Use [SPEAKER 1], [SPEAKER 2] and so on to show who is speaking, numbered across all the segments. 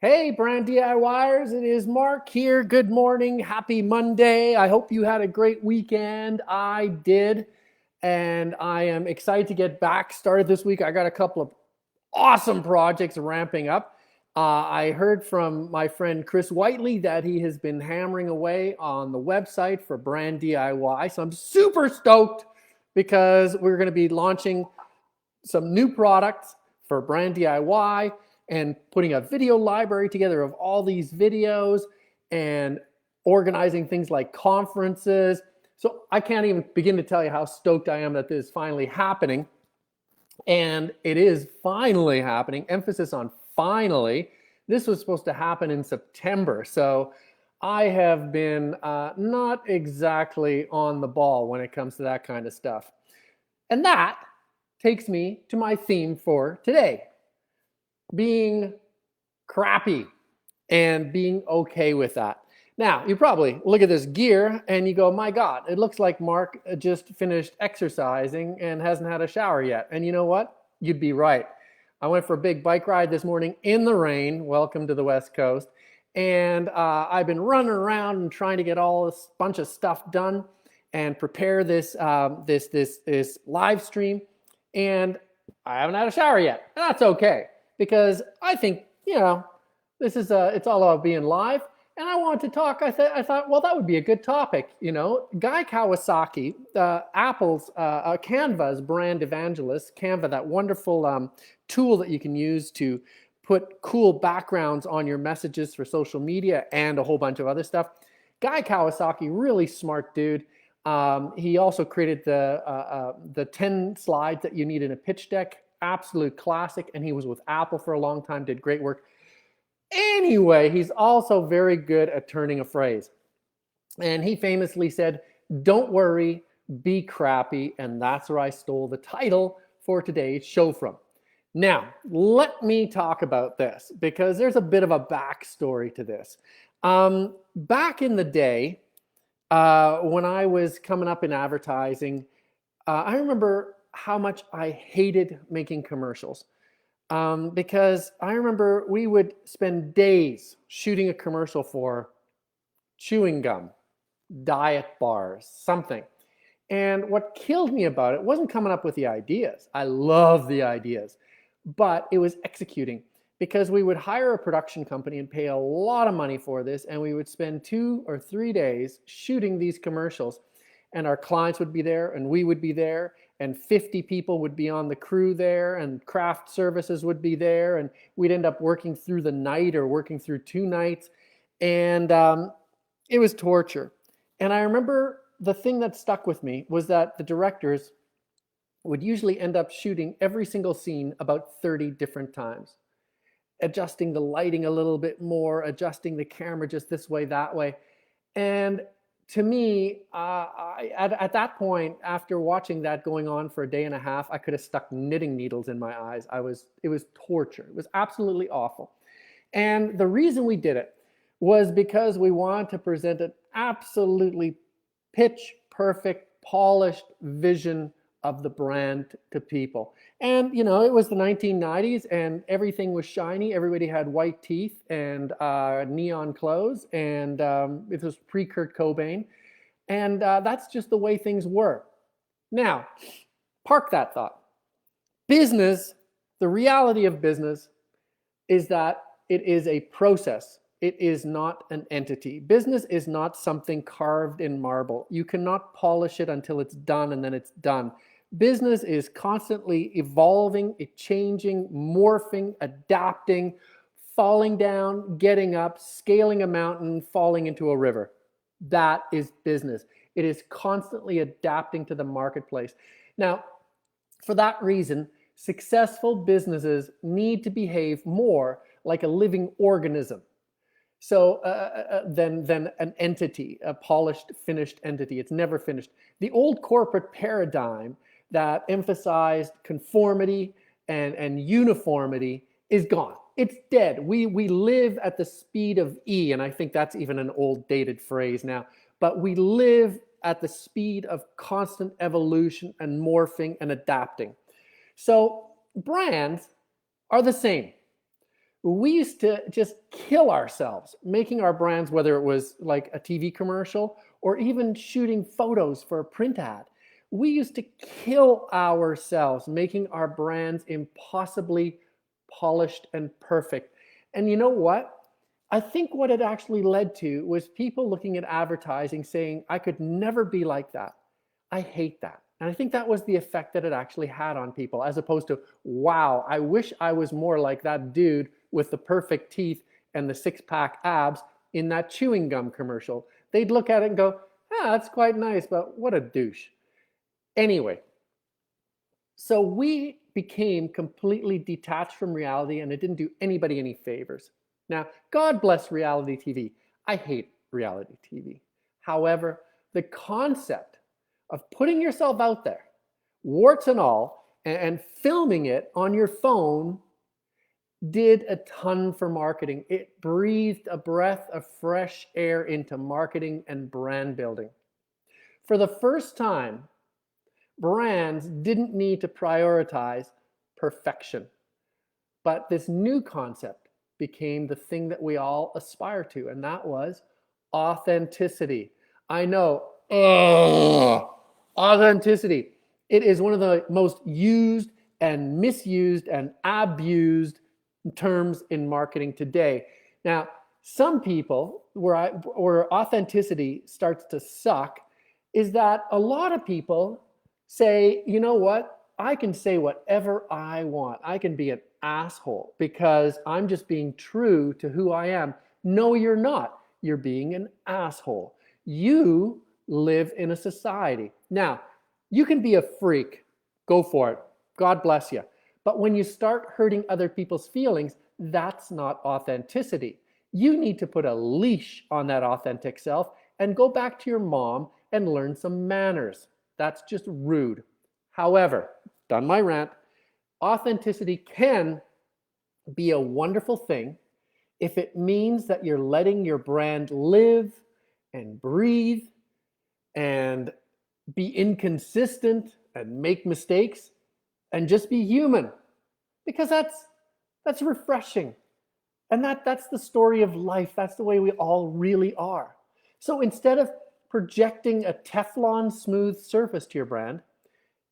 [SPEAKER 1] Hey, brand DIYers, it is Mark here. Good morning. Happy Monday. I hope you had a great weekend. I did. And I am excited to get back started this week. I got a couple of awesome projects ramping up. I heard from my friend Chris Whiteley that he has been hammering away on the website for brand DIY. So I'm super stoked because we're going to be launching some new products for brand DIY and putting a video library together of all these videos and organizing things like conferences. So I can't even begin to tell you how stoked I am that this is finally happening. And it is finally happening. Emphasis on finally. This was supposed to happen in September. So I have been not exactly on the ball when it comes to that kind of stuff. And that takes me to my theme for today: being crappy and being okay with that. Now, you probably look at this gear and you go, my God, it looks like Mark just finished exercising and hasn't had a shower yet. And you know what? You'd be right. I went for a big bike ride this morning in the rain. Welcome to the West Coast. And I've been running around and trying to get all this bunch of stuff done and prepare this live stream. And I haven't had a shower yet. And that's okay, because I think, this is it's all about being live. And I wanted to talk. I thought, well, that would be a good topic. Guy Kawasaki, Apple's Canva's brand evangelist, Canva, that wonderful tool that you can use to put cool backgrounds on your messages for social media and a whole bunch of other stuff. Guy Kawasaki, really smart dude. He also created the 10 slides that you need in a pitch deck. Absolute classic. And he was with Apple for a long time, did great work. Anyway, he's also very good at turning a phrase. And he famously said, don't worry, be crappy. And that's where I stole the title for today's show from. Now, let me talk about this, because there's a bit of a backstory to this. Back in the day, when I was coming up in advertising, I remember how much I hated making commercials. Because I remember we would spend days shooting a commercial for chewing gum, diet bars, something. And what killed me about it wasn't coming up with the ideas. I love the ideas, but it was executing, because we would hire a production company and pay a lot of money for this, and we would spend 2 or 3 days shooting these commercials, and our clients would be there and we would be there, and 50 people would be on the crew there, and craft services would be there, and we'd end up working through the night or working through 2 nights. And it was torture. And I remember the thing that stuck with me was that the directors would usually end up shooting every single scene about 30 different times, adjusting the lighting a little bit more, adjusting the camera just this way, that way. And to me, at that point, after watching that going on for a day and a half, I could have stuck knitting needles in my eyes. It was torture. It was absolutely awful. And the reason we did it was because we wanted to present an absolutely pitch perfect, polished vision of the brand to people. And it was the 1990s and everything was shiny. Everybody had white teeth and neon clothes, and it was pre-Kurt Cobain. And that's just the way things were. Now, park that thought. Business, the reality of business is that it is a process. It is not an entity. Business is not something carved in marble. You cannot polish it until it's done and then it's done. Business is constantly evolving, changing, morphing, adapting, falling down, getting up, scaling a mountain, falling into a river. That is business. It is constantly adapting to the marketplace. Now, for that reason, successful businesses need to behave more like a living organism. So than an entity, a polished, finished entity. It's never finished. The old corporate paradigm that emphasized conformity and uniformity is gone. It's dead. We live at the speed of E, and I think that's even an old dated phrase now, but we live at the speed of constant evolution and morphing and adapting. So brands are the same. We used to just kill ourselves making our brands, whether it was like a TV commercial or even shooting photos for a print ad. We used to kill ourselves making our brands impossibly polished and perfect. And you know what? I think what it actually led to was people looking at advertising saying, I could never be like that. I hate that. And I think that was the effect that it actually had on people, as opposed to, wow, I wish I was more like that dude with the perfect teeth and the six-pack abs in that chewing gum commercial. They'd look at it and go, ah, that's quite nice, but what a douche. Anyway, so we became completely detached from reality, and it didn't do anybody any favors. Now, God bless reality TV. I hate reality TV. However, the concept of putting yourself out there, warts and all, and filming it on your phone did a ton for marketing. It breathed a breath of fresh air into marketing and brand building. For the first time, brands didn't need to prioritize perfection, but this new concept became the thing that we all aspire to, and that was authenticity. I know, authenticity. It is one of the most used and misused and abused terms in marketing today. Now, some people, where authenticity starts to suck, is that a lot of people say, you know what? I can say whatever I want. I can be an asshole because I'm just being true to who I am. No, you're not. You're being an asshole. You live in a society. Now, you can be a freak. Go for it. God bless you. But when you start hurting other people's feelings, that's not authenticity. You need to put a leash on that authentic self and go back to your mom and learn some manners. That's just rude. However, done my rant, authenticity can be a wonderful thing if it means that you're letting your brand live and breathe and be inconsistent and make mistakes and just be human, because that's refreshing. And that's the story of life. That's the way we all really are. So instead of projecting a Teflon smooth surface to your brand,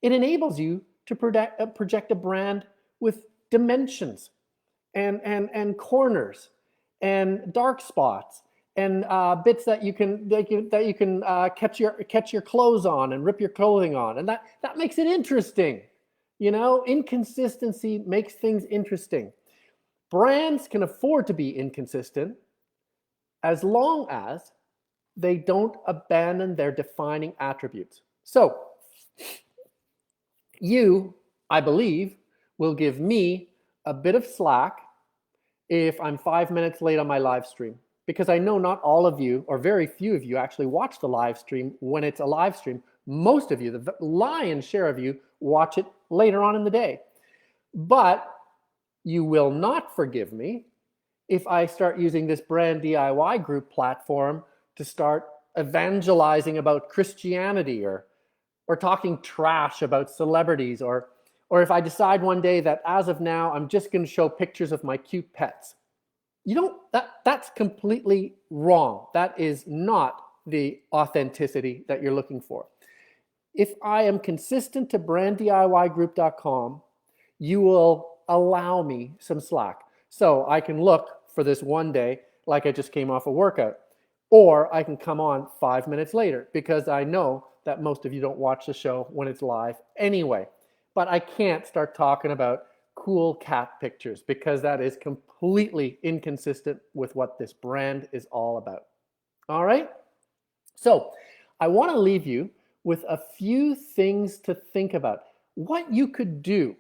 [SPEAKER 1] it enables you to project a brand with dimensions and corners and dark spots and bits that you can catch your clothes on and rip your clothing on, and that makes it interesting. You know, inconsistency makes things interesting. Brands can afford to be inconsistent as long as they don't abandon their defining attributes. So, you, I believe, will give me a bit of slack if I'm 5 minutes late on my live stream, because I know not all of you, or very few of you, actually watch the live stream when it's a live stream. Most of you, the lion's share of you, watch it later on in the day. But you will not forgive me if I start using this brand DIY group platform to start evangelizing about Christianity or talking trash about celebrities, or if I decide one day that as of now I'm just going to show pictures of my cute pets. You don't, that's completely wrong. That is not the authenticity that you're looking for. If I am consistent to branddiyGroup.com, you will allow me some slack. So I can look for this one day like I just came off a workout, or I can come on 5 minutes later because I know that most of you don't watch the show when it's live anyway. But I can't start talking about cool cat pictures because that is completely inconsistent with what this brand is all about. All right? So I want to leave you with a few things to think about. What you could do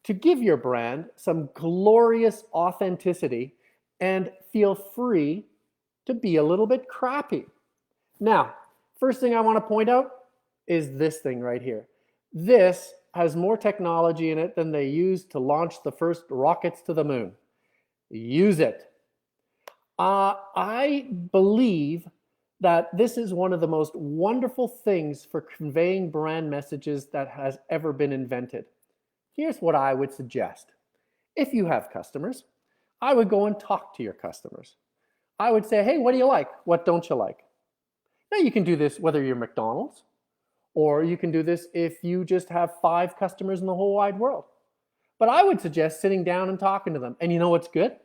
[SPEAKER 1] to give your brand some glorious authenticity and feel free to be a little bit crappy. Now, first thing I want to point out is this thing right here. This has more technology in it than they used to launch the first rockets to the moon. Use it. I believe that this is one of the most wonderful things for conveying brand messages that has ever been invented. Here's what I would suggest. If you have customers, I would go and talk to your customers. I would say, hey, what do you like? What don't you like? Now you can do this whether you're McDonald's, or you can do this if you just have 5 customers in the whole wide world. But I would suggest sitting down and talking to them. And you know what's good?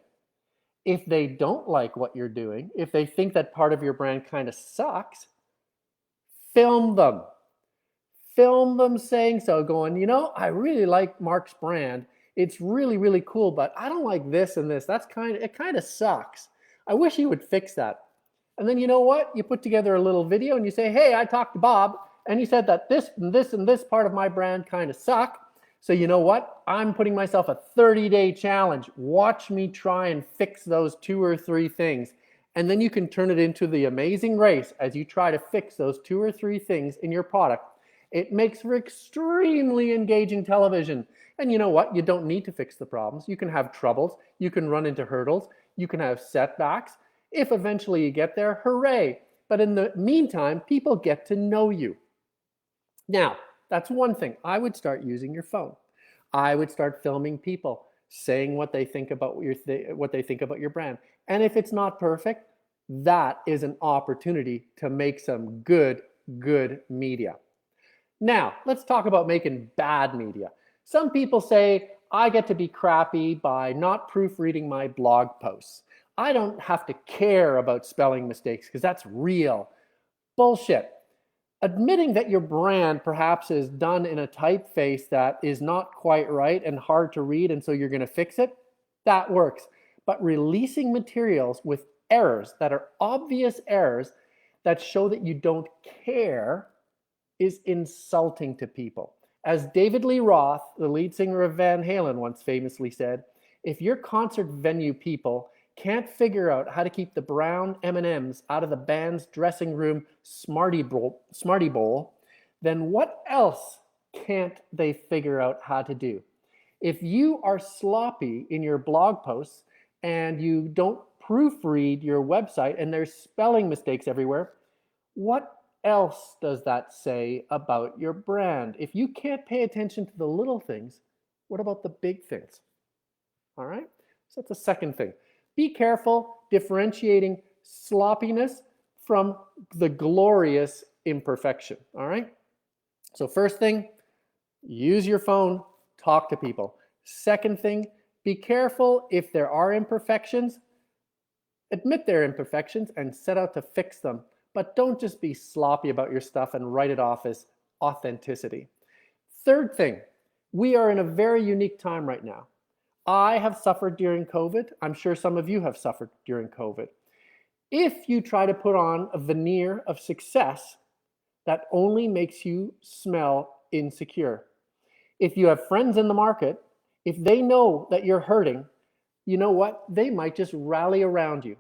[SPEAKER 1] If they don't like what you're doing, if they think that part of your brand kind of sucks, film them. Film them saying so, going, you know, I really like Marc's brand. It's really, really cool, but I don't like this and this. It kind of sucks. I wish he would fix that. And then you know what? You put together a little video and you say, hey, I talked to Bob and he said that this and this and this part of my brand kind of suck. So you know what? I'm putting myself a 30-day challenge. Watch me try and fix those 2 or 3 things. And then you can turn it into the amazing race as you try to fix those 2 or 3 things in your product. It makes for extremely engaging television. And you know what? You don't need to fix the problems. You can have troubles. You can run into hurdles. You can have setbacks. If eventually you get there, hooray. But in the meantime, people get to know you. Now, that's one thing. I would start using your phone. I would start filming people saying what they think about your brand. And if it's not perfect, that is an opportunity to make some good media. Now, let's talk about making bad media. Some people say, I get to be crappy by not proofreading my blog posts. I don't have to care about spelling mistakes because that's real. Bullshit. Admitting that your brand perhaps is done in a typeface that is not quite right and hard to read, and so you're going to fix it, that works. But releasing materials with errors that are obvious errors that show that you don't care is insulting to people. As David Lee Roth, the lead singer of Van Halen, once famously said, if your concert venue people can't figure out how to keep the brown M&Ms out of the band's dressing room Smarty Bowl, then what else can't they figure out how to do? If you are sloppy in your blog posts and you don't proofread your website and there's spelling mistakes everywhere, what else does that say about your brand? If you can't pay attention to the little things, what about the big things? All right, so that's the second thing. Be careful differentiating sloppiness from the glorious imperfection, all right? So first thing, use your phone, talk to people. Second thing, be careful if there are imperfections, admit there are imperfections and set out to fix them. But don't just be sloppy about your stuff and write it off as authenticity. Third thing, we are in a very unique time right now. I have suffered during COVID. I'm sure some of you have suffered during COVID. If you try to put on a veneer of success, that only makes you smell insecure. If you have friends in the market, if they know that you're hurting, you know what? They might just rally around you.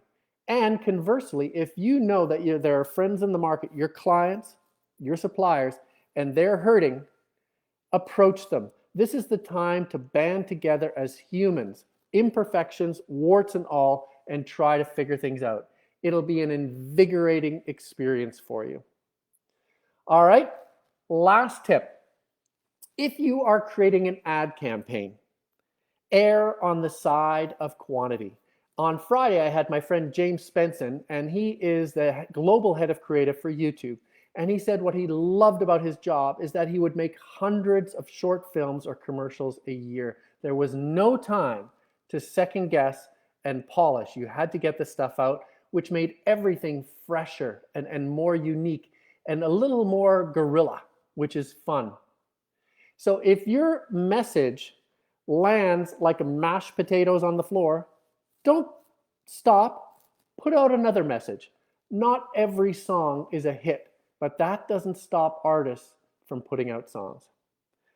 [SPEAKER 1] And conversely, if you know that there are friends in the market, your clients, your suppliers, and they're hurting, approach them. This is the time to band together as humans, imperfections, warts and all, and try to figure things out. It'll be an invigorating experience for you. All right, last tip. If you are creating an ad campaign, err on the side of quantity. On Friday, I had my friend James Spenson, and he is the global head of creative for YouTube. And he said what he loved about his job is that he would make hundreds of short films or commercials a year. There was no time to second guess and polish. You had to get the stuff out, which made everything fresher and more unique and a little more guerrilla, which is fun. So if your message lands like mashed potatoes on the floor, don't stop, put out another message. Not every song is a hit, but that doesn't stop artists from putting out songs.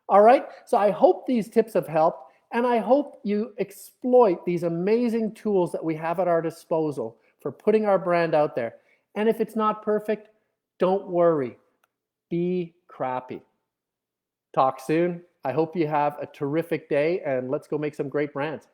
[SPEAKER 1] All right, so I hope these tips have helped, and I hope you exploit these amazing tools that we have at our disposal for putting our brand out there. And if it's not perfect, don't worry, be crappy. Talk soon. I hope you have a terrific day, and let's go make some great brands.